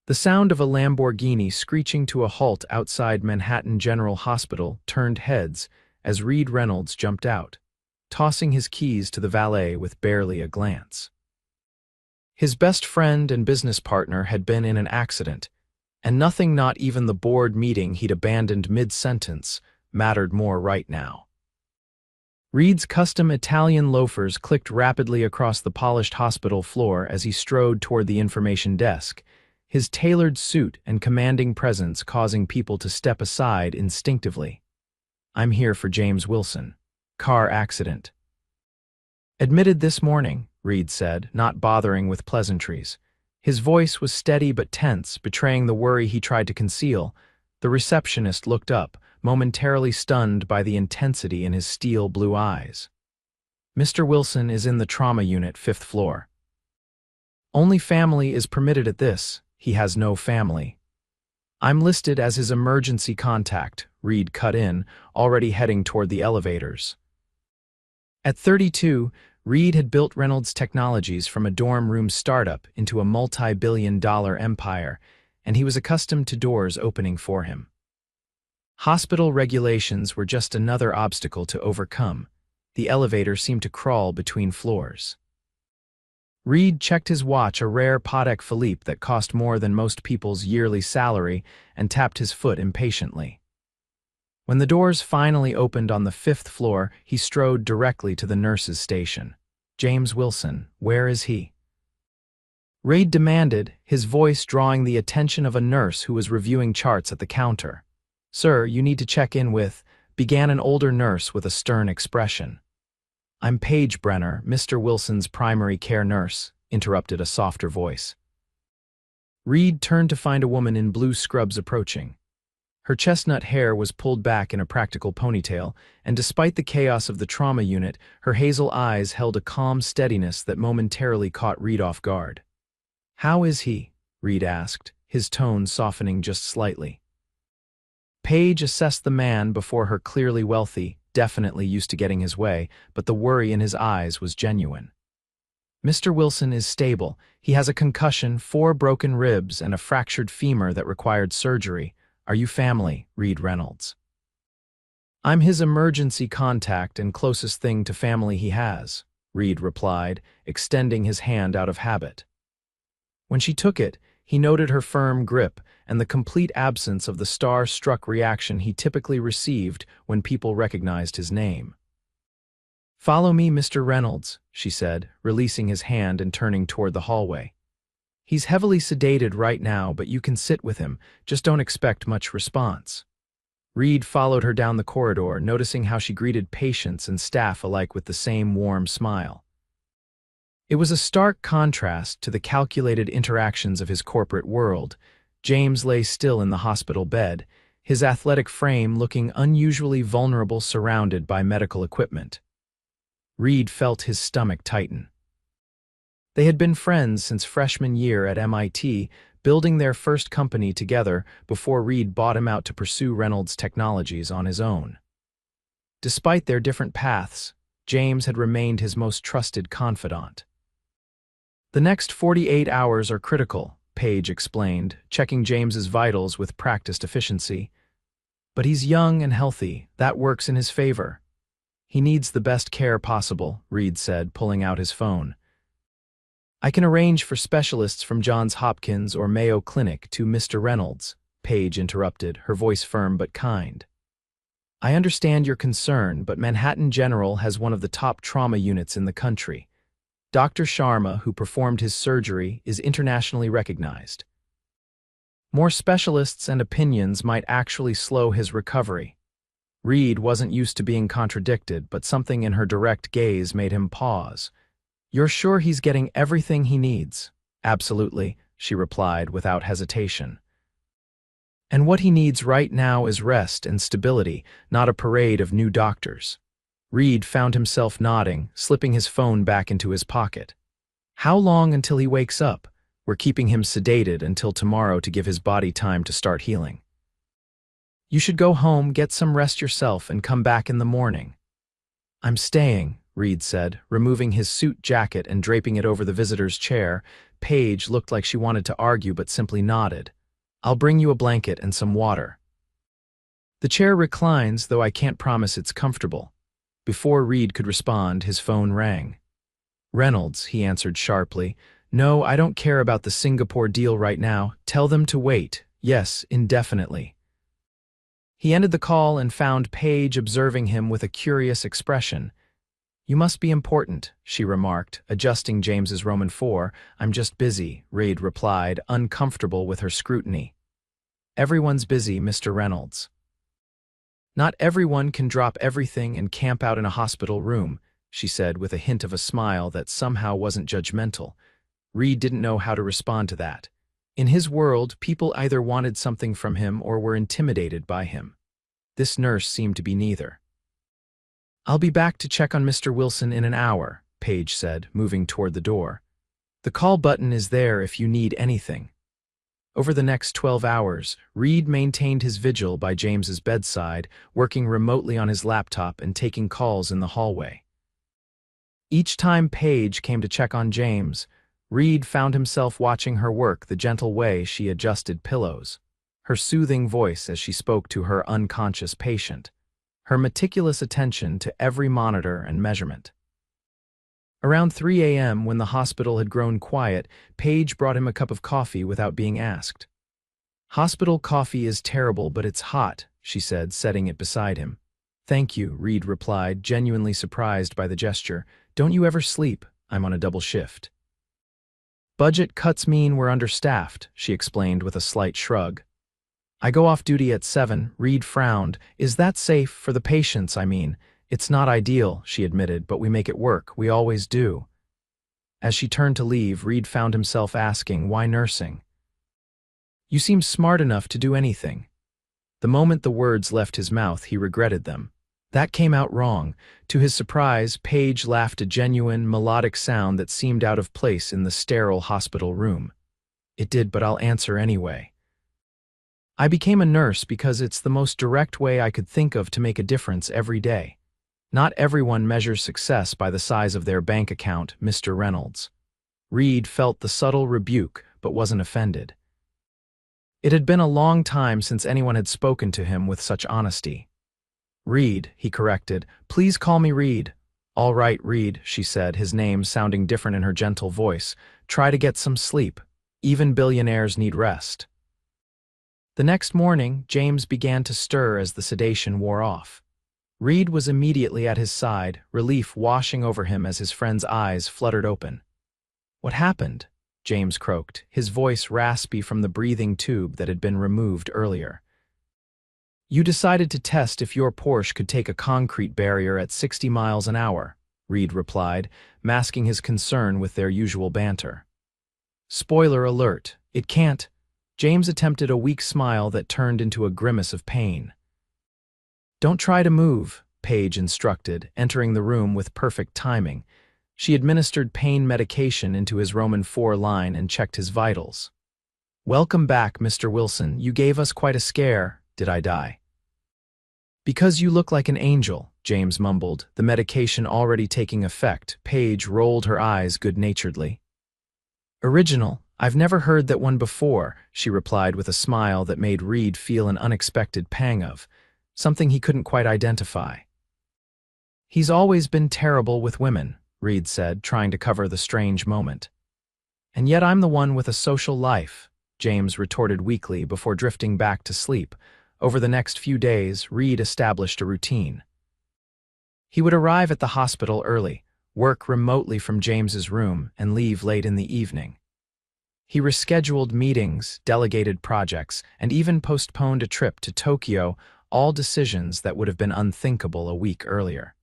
The sound of a Lamborghini screeching to a halt outside Manhattan General Hospital turned heads as Reed Reynolds jumped out, tossing his keys to the valet with barely a glance. His best friend and business partner had been in an accident, and nothing, not even the board meeting he'd abandoned mid-sentence, mattered more right now. Reed's custom Italian loafers clicked rapidly across the polished hospital floor as he strode toward the information desk, his tailored suit and commanding presence causing people to step aside instinctively. "I'm here for James Wilson. Car accident." "Admitted this morning," Reed said, not bothering with pleasantries. His voice was steady but tense, betraying the worry he tried to conceal. The receptionist looked up, momentarily stunned by the intensity in his steel blue eyes. "Mr. Wilson is in the trauma unit, 5th floor. Only family is permitted at this. He has no family." "I'm listed as his emergency contact," Reed cut in, already heading toward the elevators. At 32, Reed had built Reynolds Technologies from a dorm room startup into a multi-billion-dollar empire, and he was accustomed to doors opening for him. Hospital regulations were just another obstacle to overcome. The elevator seemed to crawl between floors. Reed checked his watch, a rare Patek Philippe that cost more than most people's yearly salary, and tapped his foot impatiently. When the doors finally opened on the 5th floor, he strode directly to the nurse's station. "James Wilson, where is he?" Reed demanded, his voice drawing the attention of a nurse who was reviewing charts at the counter. "Sir, you need to check in with," began an older nurse with a stern expression. "I'm Paige Brenner, Mr. Wilson's primary care nurse," interrupted a softer voice. Reed turned to find a woman in blue scrubs approaching. Her chestnut hair was pulled back in a practical ponytail, and despite the chaos of the trauma unit, her hazel eyes held a calm steadiness that momentarily caught Reed off guard. "How is he?" Reed asked, his tone softening just slightly. Paige assessed the man before her, clearly wealthy, definitely used to getting his way, but the worry in his eyes was genuine. "Mr. Wilson is stable. He has a concussion, 4 broken ribs, and a fractured femur that required surgery. Are you family?" Reed Reynolds. "I'm his emergency contact and closest thing to family he has," Reed replied, extending his hand out of habit. When she took it, he noted her firm grip and the complete absence of the star-struck reaction he typically received when people recognized his name. "Follow me, Mr. Reynolds," she said, releasing his hand and turning toward the hallway. "He's heavily sedated right now, but you can sit with him. Just don't expect much response." Reed followed her down the corridor, noticing how she greeted patients and staff alike with the same warm smile. It was a stark contrast to the calculated interactions of his corporate world. James lay still in the hospital bed, his athletic frame looking unusually vulnerable, surrounded by medical equipment. Reed felt his stomach tighten. They had been friends since freshman year at MIT, building their first company together before Reed bought him out to pursue Reynolds Technologies on his own. Despite their different paths, James had remained his most trusted confidant. "The next 48 hours are critical," Paige explained, checking James's vitals with practiced efficiency. "But he's young and healthy. That works in his favor." "He needs the best care possible," Reed said, pulling out his phone. "I can arrange for specialists from Johns Hopkins or Mayo Clinic to Mr. Reynolds," Paige interrupted, her voice firm but kind. "I understand your concern, but Manhattan General has one of the top trauma units in the country. Dr. Sharma, who performed his surgery, is internationally recognized. More specialists and opinions might actually slow his recovery." Reed wasn't used to being contradicted, but something in her direct gaze made him pause. "You're sure he's getting everything he needs?" "Absolutely," she replied without hesitation. "And what he needs right now is rest and stability, not a parade of new doctors." Reed found himself nodding, slipping his phone back into his pocket. "How long until he wakes up? We're keeping him sedated until tomorrow to give his body time to start healing." "You should go home, get some rest yourself, and come back in the morning." "I'm staying," Reed said, removing his suit jacket and draping it over the visitor's chair. Paige looked like she wanted to argue but simply nodded. I'll bring you a blanket and some water. The chair reclines, though I can't promise it's comfortable. Before Reed could respond, his phone rang. Reynolds, he answered sharply. No, I don't care about the Singapore deal right now. Tell them to wait. Yes, indefinitely. He ended the call and found Paige observing him with a curious expression. You must be important, she remarked, adjusting James's Roman 4. I'm just busy, Reed replied, uncomfortable with her scrutiny. Everyone's busy, Mr. Reynolds. Not everyone can drop everything and camp out in a hospital room, she said with a hint of a smile that somehow wasn't judgmental. Reed didn't know how to respond to that. In his world, people either wanted something from him or were intimidated by him. This nurse seemed to be neither. I'll be back to check on Mr. Wilson in an hour, Paige said, moving toward the door. The call button is there if you need anything. Over the next 12 hours, Reed maintained his vigil by James's bedside, working remotely on his laptop and taking calls in the hallway. Each time Paige came to check on James, Reed found himself watching her work the gentle way she adjusted pillows, her soothing voice as she spoke to her unconscious patient, her meticulous attention to every monitor and measurement. Around 3 a.m., when the hospital had grown quiet, Paige brought him a cup of coffee without being asked. Hospital coffee is terrible, but it's hot, she said, setting it beside him. Thank you, Reed replied, genuinely surprised by the gesture. Don't you ever sleep? I'm on a double shift. Budget cuts mean we're understaffed, she explained with a slight shrug. I go off duty at 7, Reed frowned. Is that safe for the patients, I mean? It's not ideal, she admitted, but we make it work. We always do. As she turned to leave, Reed found himself asking, why nursing? You seem smart enough to do anything. The moment the words left his mouth, he regretted them. That came out wrong. To his surprise, Paige laughed a genuine, melodic sound that seemed out of place in the sterile hospital room. It did, but I'll answer anyway. I became a nurse because it's the most direct way I could think of to make a difference every day. Not everyone measures success by the size of their bank account, Mr. Reynolds. Reed felt the subtle rebuke, but wasn't offended. It had been a long time since anyone had spoken to him with such honesty. Reed, he corrected. Please call me Reed. All right, Reed, she said, his name sounding different in her gentle voice. Try to get some sleep. Even billionaires need rest. The next morning, James began to stir as the sedation wore off. Reed was immediately at his side, relief washing over him as his friend's eyes fluttered open. What happened? James croaked, his voice raspy from the breathing tube that had been removed earlier. You decided to test if your Porsche could take a concrete barrier at 60 miles an hour, Reed replied, masking his concern with their usual banter. Spoiler alert, it can't. James attempted a weak smile that turned into a grimace of pain. Don't try to move, Paige instructed, entering the room with perfect timing. She administered pain medication into his Roman 4 line and checked his vitals. Welcome back, Mr. Wilson. You gave us quite a scare. Did I die? Because you look like an angel, James mumbled, the medication already taking effect. Paige rolled her eyes good-naturedly. Original. I've never heard that one before, she replied with a smile that made Reed feel an unexpected pang of something he couldn't quite identify. He's always been terrible with women, Reed said, trying to cover the strange moment. And yet I'm the one with a social life, James retorted weakly before drifting back to sleep. Over the next few days, Reed established a routine. He would arrive at the hospital early, work remotely from James's room, and leave late in the evening. He rescheduled meetings, delegated projects, and even postponed a trip to Tokyo, all decisions that would have been unthinkable a week earlier.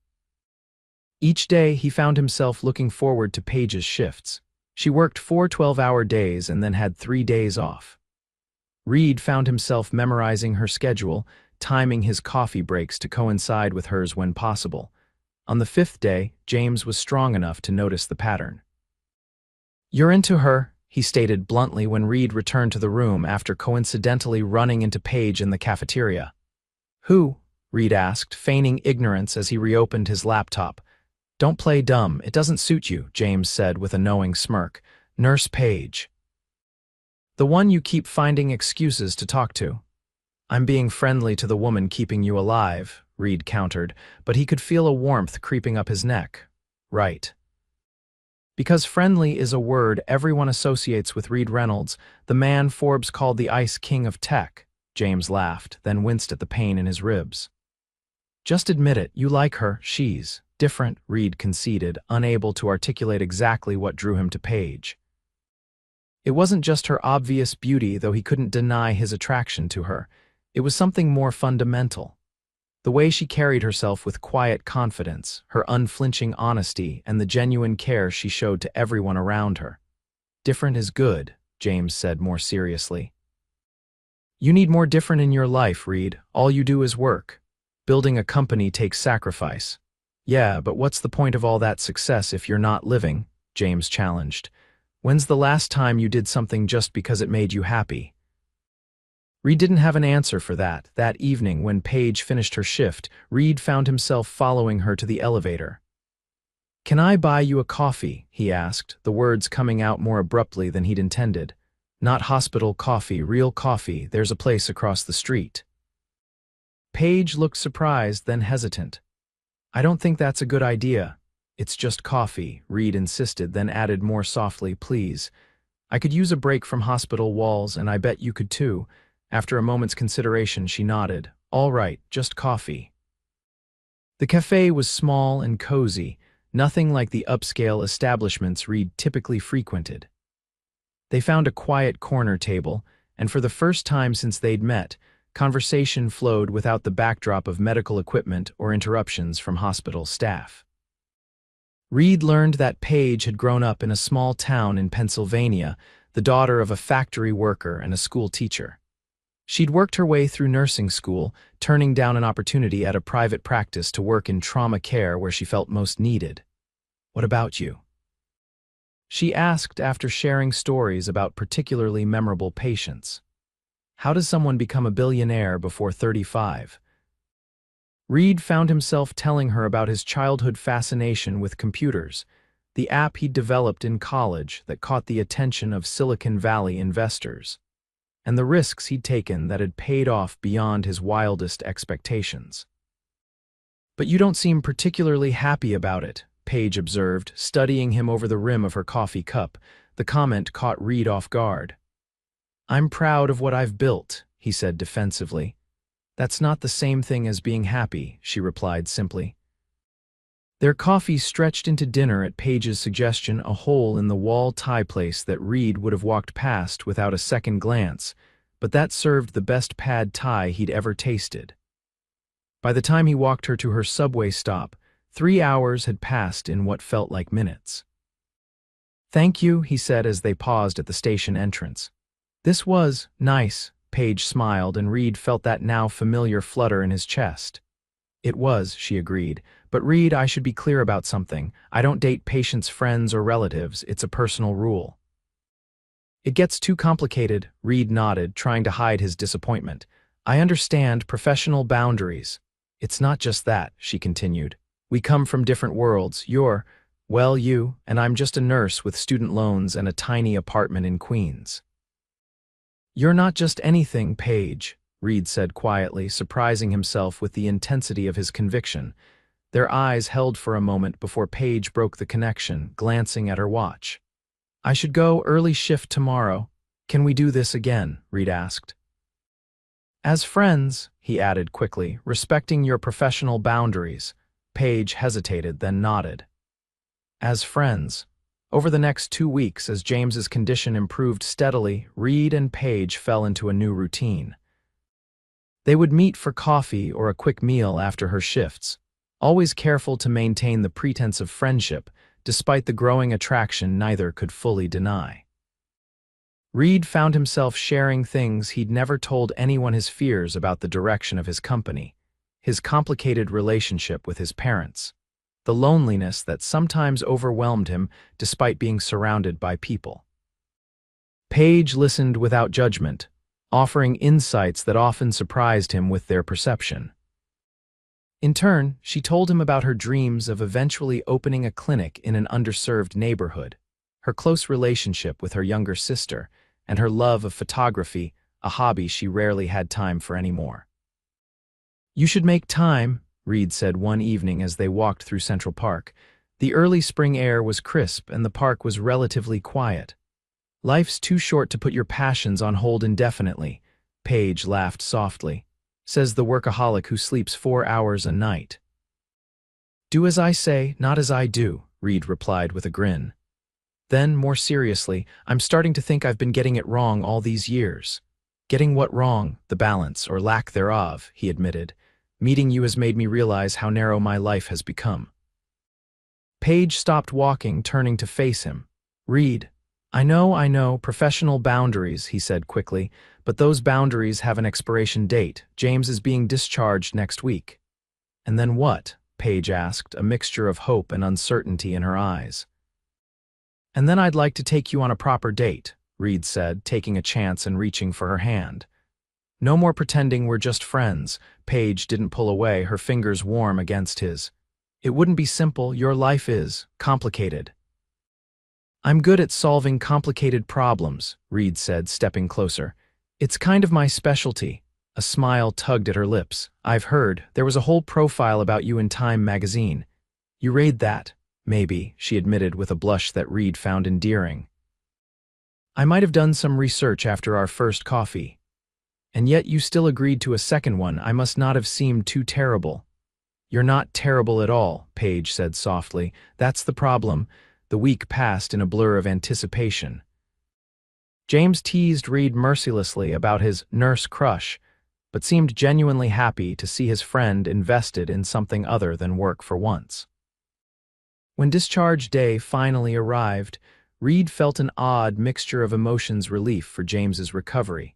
Each day, he found himself looking forward to Paige's shifts. She worked 4 12-hour days and then had 3 days off. Reed found himself memorizing her schedule, timing his coffee breaks to coincide with hers when possible. On the 5th day, James was strong enough to notice the pattern. You're into her, he stated bluntly when Reed returned to the room after coincidentally running into Paige in the cafeteria. Who? Reed asked, feigning ignorance as he reopened his laptop. Don't play dumb, it doesn't suit you, James said with a knowing smirk. Nurse Page. The one you keep finding excuses to talk to. I'm being friendly to the woman keeping you alive, Reed countered, but he could feel a warmth creeping up his neck. Right. Because friendly is a word everyone associates with Reed Reynolds, the man Forbes called the Ice King of Tech. James laughed, then winced at the pain in his ribs. Just admit it, you like her, she's different, Reed conceded, unable to articulate exactly what drew him to Paige. It wasn't just her obvious beauty, though he couldn't deny his attraction to her. It was something more fundamental. The way she carried herself with quiet confidence, her unflinching honesty, and the genuine care she showed to everyone around her. Different is good, James said more seriously. You need more different in your life, Reed. All you do is work. Building a company takes sacrifice. Yeah, but what's the point of all that success if you're not living? James challenged. When's the last time you did something just because it made you happy? Reed didn't have an answer for that. That evening, when Paige finished her shift, Reed found himself following her to the elevator. Can I buy you a coffee? He asked, the words coming out more abruptly than he'd intended. Not hospital coffee, real coffee. There's a place across the street. Paige looked surprised, then hesitant. I don't think that's a good idea. It's just coffee, Reed insisted, then added more softly, please. I could use a break from hospital walls, and I bet you could too. After a moment's consideration, she nodded. All right, just coffee. The cafe was small and cozy, nothing like the upscale establishments Reed typically frequented. They found a quiet corner table, and for the first time since they'd met, conversation flowed without the backdrop of medical equipment or interruptions from hospital staff. Reed learned that Paige had grown up in a small town in Pennsylvania, the daughter of a factory worker and a school teacher. She'd worked her way through nursing school, turning down an opportunity at a private practice to work in trauma care where she felt most needed. What about you? She asked after sharing stories about particularly memorable patients. How does someone become a billionaire before 35? Reed found himself telling her about his childhood fascination with computers, the app he'd developed in college that caught the attention of Silicon Valley investors, and the risks he'd taken that had paid off beyond his wildest expectations. But you don't seem particularly happy about it, Paige observed, studying him over the rim of her coffee cup. The comment caught Reed off guard. I'm proud of what I've built, he said defensively. That's not the same thing as being happy, she replied simply. Their coffee stretched into dinner at Paige's suggestion, a hole-in-the-wall Thai place that Reed would have walked past without a second glance, but that served the best pad Thai he'd ever tasted. By the time he walked her to her subway stop, 3 hours had passed in what felt like minutes. Thank you, he said as they paused at the station entrance. This was nice, Paige smiled, and Reed felt that now familiar flutter in his chest. It was, she agreed. But Reed, I should be clear about something. I don't date patients' friends or relatives. It's a personal rule. It gets too complicated, Reed nodded, trying to hide his disappointment. I understand professional boundaries. It's not just that, she continued. We come from different worlds. You, and I'm just a nurse with student loans and a tiny apartment in Queens. You're not just anything, Paige, Reed said quietly, surprising himself with the intensity of his conviction. Their eyes held for a moment before Paige broke the connection, glancing at her watch. I should go, early shift tomorrow. Can we do this again? Reed asked. As friends, he added quickly, respecting your professional boundaries. Paige hesitated, then nodded. As friends. Over the next 2 weeks, as James's condition improved steadily, Reed and Paige fell into a new routine. They would meet for coffee or a quick meal after her shifts, always careful to maintain the pretense of friendship, despite the growing attraction neither could fully deny. Reed found himself sharing things he'd never told anyone: his fears about the direction of his company, his complicated relationship with his parents, the loneliness that sometimes overwhelmed him despite being surrounded by people. Paige listened without judgment, offering insights that often surprised him with their perception. In turn, she told him about her dreams of eventually opening a clinic in an underserved neighborhood, her close relationship with her younger sister, and her love of photography, a hobby she rarely had time for anymore. "You should make time," Reed said one evening as they walked through Central Park. The early spring air was crisp and the park was relatively quiet. "Life's too short to put your passions on hold indefinitely," Paige laughed softly. "Says the workaholic who sleeps 4 hours a night." "Do as I say, not as I do," Reed replied with a grin. Then, more seriously, "I'm starting to think I've been getting it wrong all these years." "Getting what wrong?" "The balance, or lack thereof," he admitted. "Meeting you has made me realize how narrow my life has become." Paige stopped walking, turning to face him. "Reed, I know, professional boundaries," he said quickly, "but those boundaries have an expiration date. James is being discharged next week." "And then what?" Paige asked, a mixture of hope and uncertainty in her eyes. "And then I'd like to take you on a proper date," Reed said, taking a chance and reaching for her hand. "No more pretending we're just friends." Paige didn't pull away, her fingers warm against his. "It wouldn't be simple. Your life is complicated." "I'm good at solving complicated problems," Reed said, stepping closer. "It's kind of my specialty." A smile tugged at her lips. "I've heard. There was a whole profile about you in Time magazine." "You read that?" "Maybe," she admitted with a blush that Reed found endearing. "I might have done some research after our first coffee." "And yet you still agreed to a second one. I must not have seemed too terrible." "You're not terrible at all," Paige said softly. "That's the problem." The week passed in a blur of anticipation. James teased Reed mercilessly about his nurse crush, but seemed genuinely happy to see his friend invested in something other than work for once. When discharge day finally arrived, Reed felt an odd mixture of emotions: relief for James's recovery,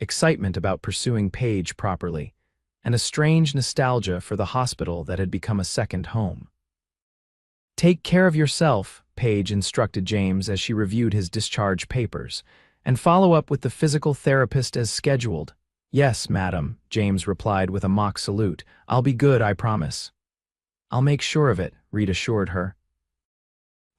excitement about pursuing Paige properly, and a strange nostalgia for the hospital that had become a second home. "Take care of yourself," Paige instructed James as she reviewed his discharge papers, "and follow up with the physical therapist as scheduled." "Yes, madam," James replied with a mock salute. "I'll be good, I promise." "I'll make sure of it," Reed assured her.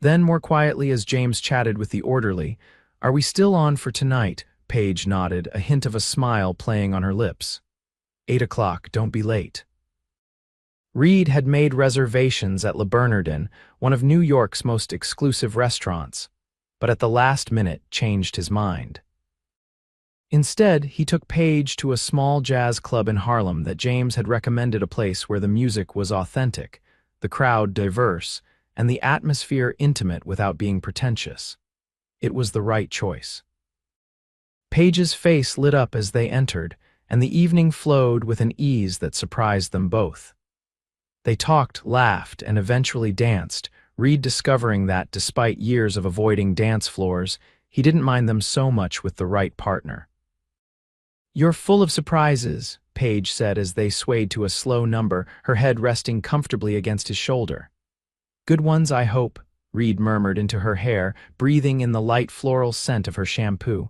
Then, more quietly, as James chatted with the orderly, "Are we still on for tonight?" Paige nodded, a hint of a smile playing on her lips. 8 o'clock, don't be late." Reed had made reservations at Le Bernardin, one of New York's most exclusive restaurants, but at the last minute changed his mind. Instead, he took Paige to a small jazz club in Harlem that James had recommended, a place where the music was authentic, the crowd diverse, and the atmosphere intimate without being pretentious. It was the right choice. Paige's face lit up as they entered, and the evening flowed with an ease that surprised them both. They talked, laughed, and eventually danced, Reed discovering that, despite years of avoiding dance floors, he didn't mind them so much with the right partner. "You're full of surprises," Paige said as they swayed to a slow number, her head resting comfortably against his shoulder. "Good ones, I hope," Reed murmured into her hair, breathing in the light floral scent of her shampoo.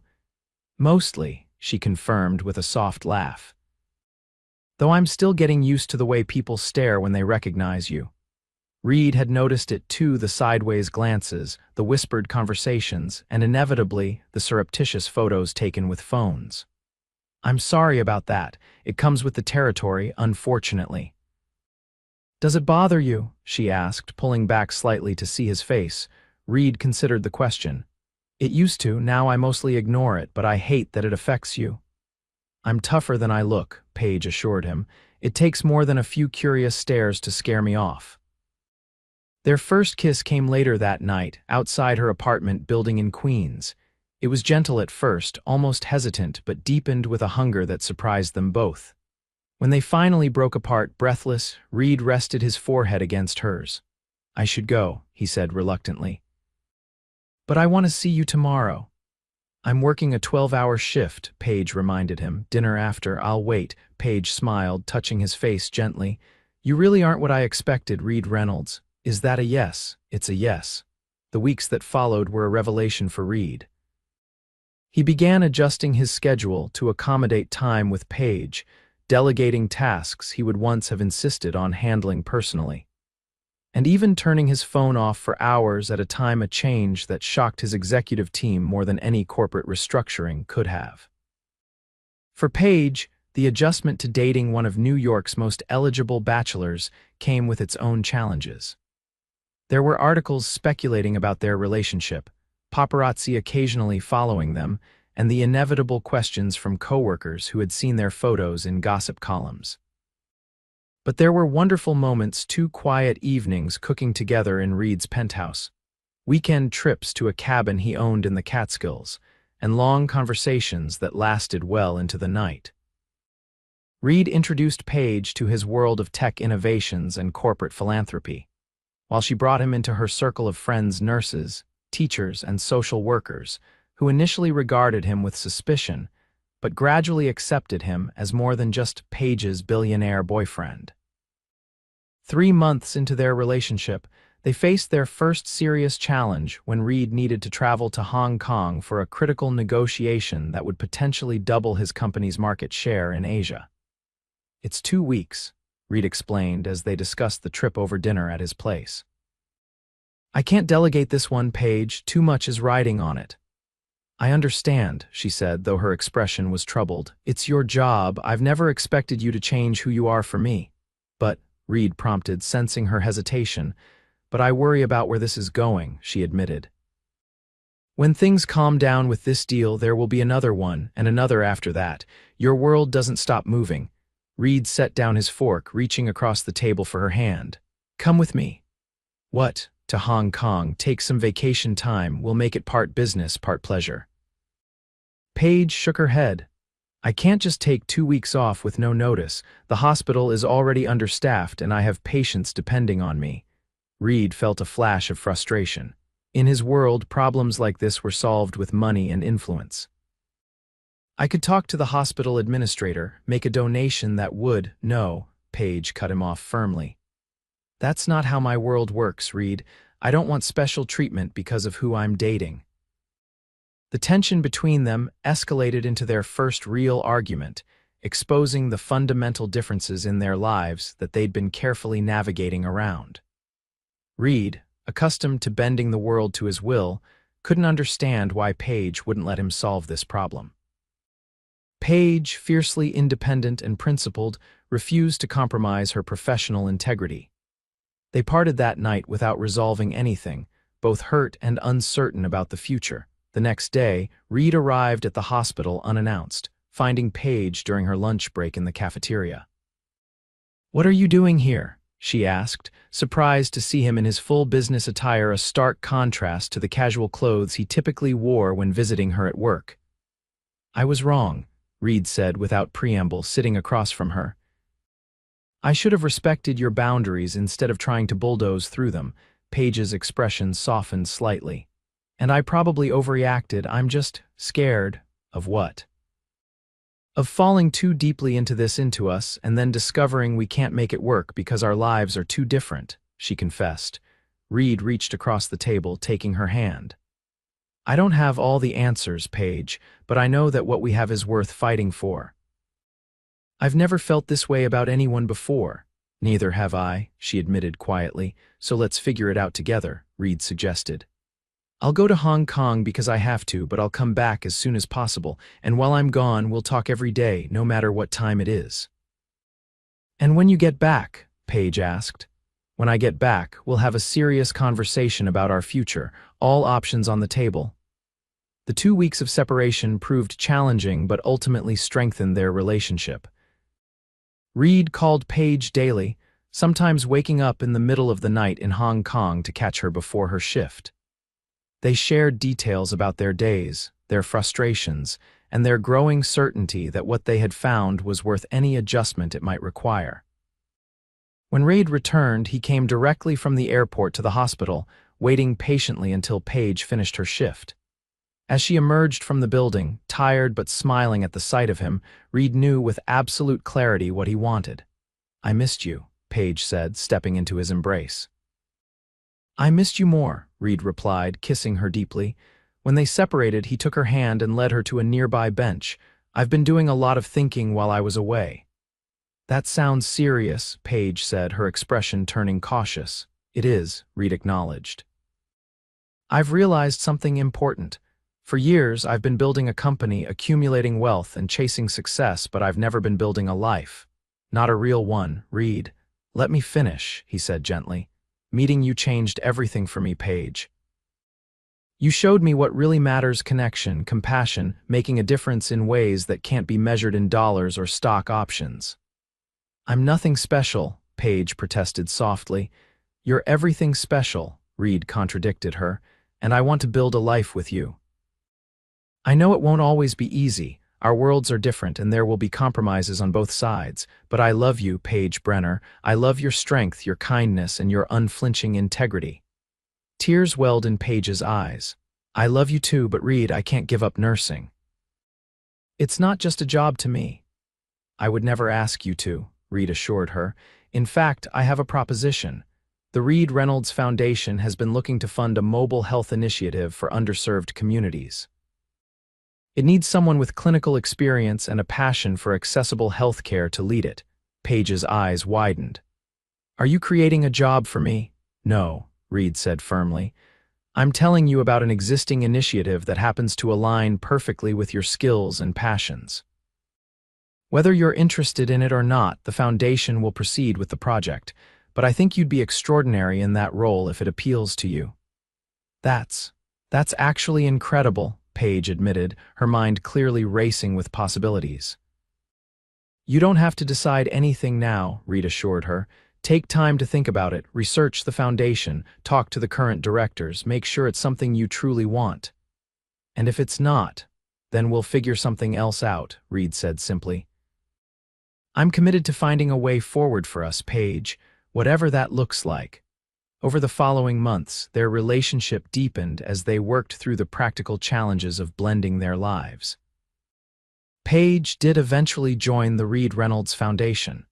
"Mostly," she confirmed with a soft laugh. "Though I'm still getting used to the way people stare when they recognize you." Reed had noticed it too: the sideways glances, the whispered conversations, and inevitably the surreptitious photos taken with phones. "I'm sorry about that. It comes with the territory, unfortunately." "Does it bother you?" she asked, pulling back slightly to see his face. Reed considered the question. "It used to. Now I mostly ignore it, but I hate that it affects you." "I'm tougher than I look," Paige assured him. "It takes more than a few curious stares to scare me off." Their first kiss came later that night, outside her apartment building in Queens. It was gentle at first, almost hesitant, but deepened with a hunger that surprised them both. When they finally broke apart, breathless, Reed rested his forehead against hers. "I should go," he said reluctantly. "But I want to see you tomorrow." "I'm working a 12-hour shift," Paige reminded him. "Dinner after, I'll wait." Paige smiled, touching his face gently. "You really aren't what I expected, Reed Reynolds." "Is that a yes?" "It's a yes." The weeks that followed were a revelation for Reed. He began adjusting his schedule to accommodate time with Paige, delegating tasks he would once have insisted on handling personally, and even turning his phone off for hours at a time, a change that shocked his executive team more than any corporate restructuring could have. For Paige, the adjustment to dating one of New York's most eligible bachelors came with its own challenges. There were articles speculating about their relationship, paparazzi occasionally following them, and the inevitable questions from coworkers who had seen their photos in gossip columns. But there were wonderful moments, 2 quiet evenings cooking together in Reed's penthouse, weekend trips to a cabin he owned in the Catskills, and long conversations that lasted well into the night. Reed introduced Paige to his world of tech innovations and corporate philanthropy, while she brought him into her circle of friends, nurses, teachers, and social workers, who initially regarded him with suspicion, but gradually accepted him as more than just Paige's billionaire boyfriend. 3 months into their relationship, they faced their first serious challenge when Reed needed to travel to Hong Kong for a critical negotiation that would potentially double his company's market share in Asia. "It's 2 weeks," Reed explained as they discussed the trip over dinner at his place. "I can't delegate this one, Paige. Too much is riding on it." "I understand," she said, though her expression was troubled. "It's your job. I've never expected you to change who you are for me." "But," Reed prompted, sensing her hesitation, "but I worry about where this is going," she admitted. "When things calm down with this deal, there will be another one, and another after that. Your world doesn't stop moving." Reed set down his fork, reaching across the table for her hand. "Come with me." "What?" "To Hong Kong. Take some vacation time. We'll make it part business, part pleasure." Paige shook her head. "I can't just take 2 weeks off with no notice. The hospital is already understaffed and I have patients depending on me." Reed felt a flash of frustration. In his world, problems like this were solved with money and influence. "I could talk to the hospital administrator, make a donation that would—" "No," Paige cut him off firmly. "That's not how my world works, Reed. I don't want special treatment because of who I'm dating." The tension between them escalated into their first real argument, exposing the fundamental differences in their lives that they'd been carefully navigating around. Reed, accustomed to bending the world to his will, couldn't understand why Paige wouldn't let him solve this problem. Paige, fiercely independent and principled, refused to compromise her professional integrity. They parted that night without resolving anything, both hurt and uncertain about the future. The next day, Reed arrived at the hospital unannounced, finding Paige during her lunch break in the cafeteria. "What are you doing here?" she asked, surprised to see him in his full business attire, a stark contrast to the casual clothes he typically wore when visiting her at work. "I was wrong," Reed said without preamble, sitting across from her. "I should have respected your boundaries instead of trying to bulldoze through them." Paige's expression softened slightly. "And I probably overreacted. I'm just scared." "Of what?" "Of falling too deeply into us, and then discovering we can't make it work because our lives are too different," she confessed. Reed reached across the table, taking her hand. "I don't have all the answers, Paige, but I know that what we have is worth fighting for." "I've never felt this way about anyone before." "Neither have I," she admitted quietly. "So let's figure it out together," Reed suggested. "I'll go to Hong Kong because I have to, but I'll come back as soon as possible, and while I'm gone, we'll talk every day, no matter what time it is." "And when you get back?" Paige asked. "When I get back, we'll have a serious conversation about our future, all options on the table." The 2 weeks of separation proved challenging but ultimately strengthened their relationship. Reed called Paige daily, sometimes waking up in the middle of the night in Hong Kong to catch her before her shift. They shared details about their days, their frustrations, and their growing certainty that what they had found was worth any adjustment it might require. When Reed returned, he came directly from the airport to the hospital, waiting patiently until Paige finished her shift. As she emerged from the building, tired but smiling at the sight of him, Reed knew with absolute clarity what he wanted. "I missed you," Paige said, stepping into his embrace. "I missed you more," Reed replied, kissing her deeply. When they separated, he took her hand and led her to a nearby bench. "I've been doing a lot of thinking while I was away." That sounds serious, Paige said, her expression turning cautious. It is, Reed acknowledged. I've realized something important. For years, I've been building a company, accumulating wealth and chasing success, but I've never been building a life. Not a real one, Reed. Let me finish, he said gently. Meeting you changed everything for me, Paige. You showed me what really matters: connection, compassion, making a difference in ways that can't be measured in dollars or stock options. I'm nothing special, Paige protested softly. You're everything special, Reed contradicted her, and I want to build a life with you. I know it won't always be easy. Our worlds are different and there will be compromises on both sides, but I love you, Paige Brenner. I love your strength, your kindness, and your unflinching integrity. Tears welled in Paige's eyes. I love you too, but Reed, I can't give up nursing. It's not just a job to me. I would never ask you to, Reed assured her. In fact, I have a proposition. The Reed Reynolds Foundation has been looking to fund a mobile health initiative for underserved communities. It needs someone with clinical experience and a passion for accessible health care to lead it. Paige's eyes widened. Are you creating a job for me? No, Reed said firmly. I'm telling you about an existing initiative that happens to align perfectly with your skills and passions. Whether you're interested in it or not, the foundation will proceed with the project, but I think you'd be extraordinary in that role if it appeals to you. That's actually incredible, Paige admitted, her mind clearly racing with possibilities. You don't have to decide anything now, Reed assured her. Take time to think about it, research the foundation, talk to the current directors, make sure it's something you truly want. And if it's not, then we'll figure something else out, Reed said simply. I'm committed to finding a way forward for us, Paige, whatever that looks like. Over the following months, their relationship deepened as they worked through the practical challenges of blending their lives. Paige did eventually join the Reed Reynolds Foundation,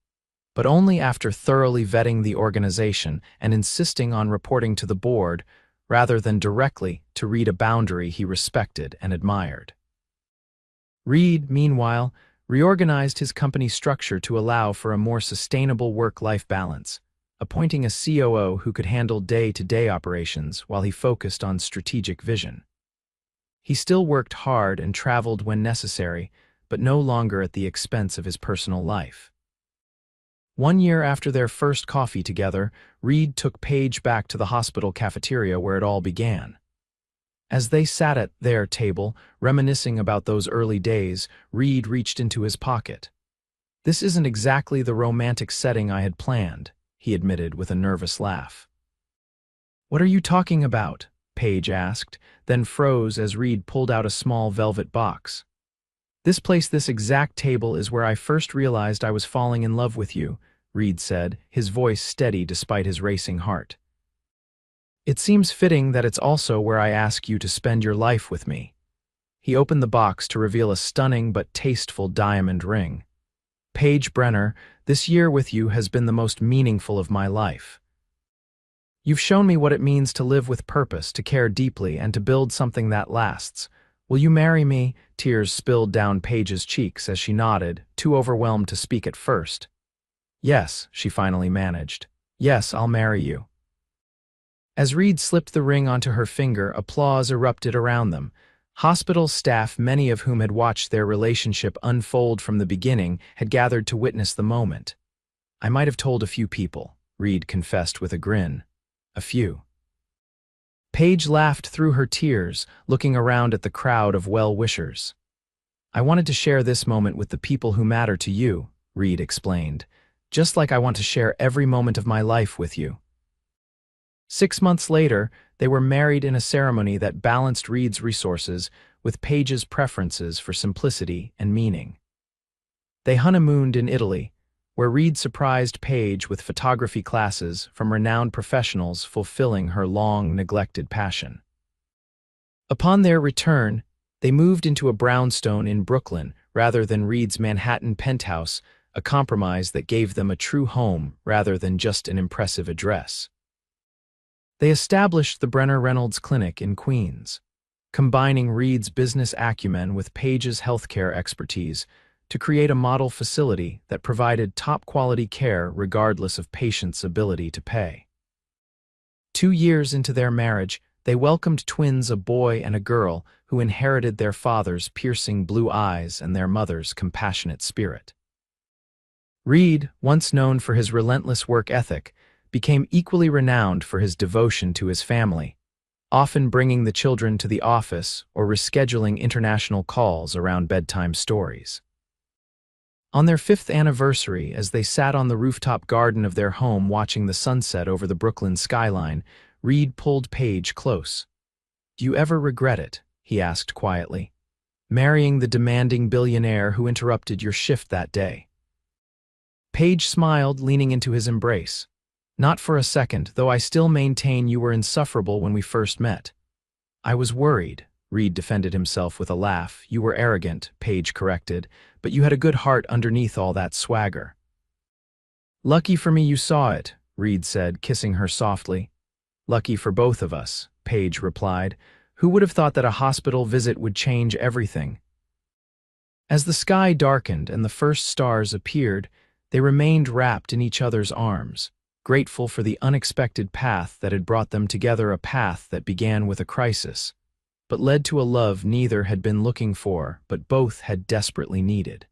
but only after thoroughly vetting the organization and insisting on reporting to the board rather than directly to Reed, a boundary he respected and admired. Reed, meanwhile, reorganized his company structure to allow for a more sustainable work-life balance, appointing a COO who could handle day-to-day operations while he focused on strategic vision. He still worked hard and traveled when necessary, but no longer at the expense of his personal life. 1 year after their first coffee together, Reed took Paige back to the hospital cafeteria where it all began. As they sat at their table, reminiscing about those early days, Reed reached into his pocket. This isn't exactly the romantic setting I had planned, he admitted with a nervous laugh. What are you talking about? Paige asked, then froze as Reed pulled out a small velvet box. This exact table is where I first realized I was falling in love with you, Reed said, his voice steady despite his racing heart. It seems fitting that it's also where I ask you to spend your life with me. He opened the box to reveal a stunning but tasteful diamond ring. Paige Brenner, this year with you has been the most meaningful of my life. You've shown me what it means to live with purpose, to care deeply, and to build something that lasts. Will you marry me? Tears spilled down Paige's cheeks as she nodded, too overwhelmed to speak at first. Yes, she finally managed. Yes, I'll marry you. As Reed slipped the ring onto her finger, applause erupted around them. Hospital staff, many of whom had watched their relationship unfold from the beginning, had gathered to witness the moment. I might have told a few people, Reed confessed with a grin. A few. Paige laughed through her tears, looking around at the crowd of well-wishers. I wanted to share this moment with the people who matter to you, Reed explained, just like I want to share every moment of my life with you. 6 months later, they were married in a ceremony that balanced Reed's resources with Paige's preferences for simplicity and meaning. They honeymooned in Italy, where Reed surprised Paige with photography classes from renowned professionals fulfilling her long-neglected passion. Upon their return, they moved into a brownstone in Brooklyn rather than Reed's Manhattan penthouse, a compromise that gave them a true home rather than just an impressive address. They established the Brenner Reynolds Clinic in Queens, combining Reed's business acumen with Paige's healthcare expertise to create a model facility that provided top-quality care regardless of patients' ability to pay. 2 years into their marriage, they welcomed twins, a boy and a girl, who inherited their father's piercing blue eyes and their mother's compassionate spirit. Reed, once known for his relentless work ethic, became equally renowned for his devotion to his family, often bringing the children to the office or rescheduling international calls around bedtime stories. On their 5th anniversary, as they sat on the rooftop garden of their home watching the sunset over the Brooklyn skyline, Reed pulled Paige close. "Do you ever regret it?" he asked quietly. "Marrying the demanding billionaire who interrupted your shift that day?" Paige smiled, leaning into his embrace. "Not for a second, though I still maintain you were insufferable when we first met." "I was worried," Reed defended himself with a laugh. "You were arrogant," Paige corrected, "but you had a good heart underneath all that swagger." "Lucky for me you saw it," Reed said, kissing her softly. "Lucky for both of us," Paige replied. "Who would have thought that a hospital visit would change everything?" As the sky darkened and the first stars appeared, they remained wrapped in each other's arms, grateful for the unexpected path that had brought them together, a path that began with a crisis, but led to a love neither had been looking for, but both had desperately needed.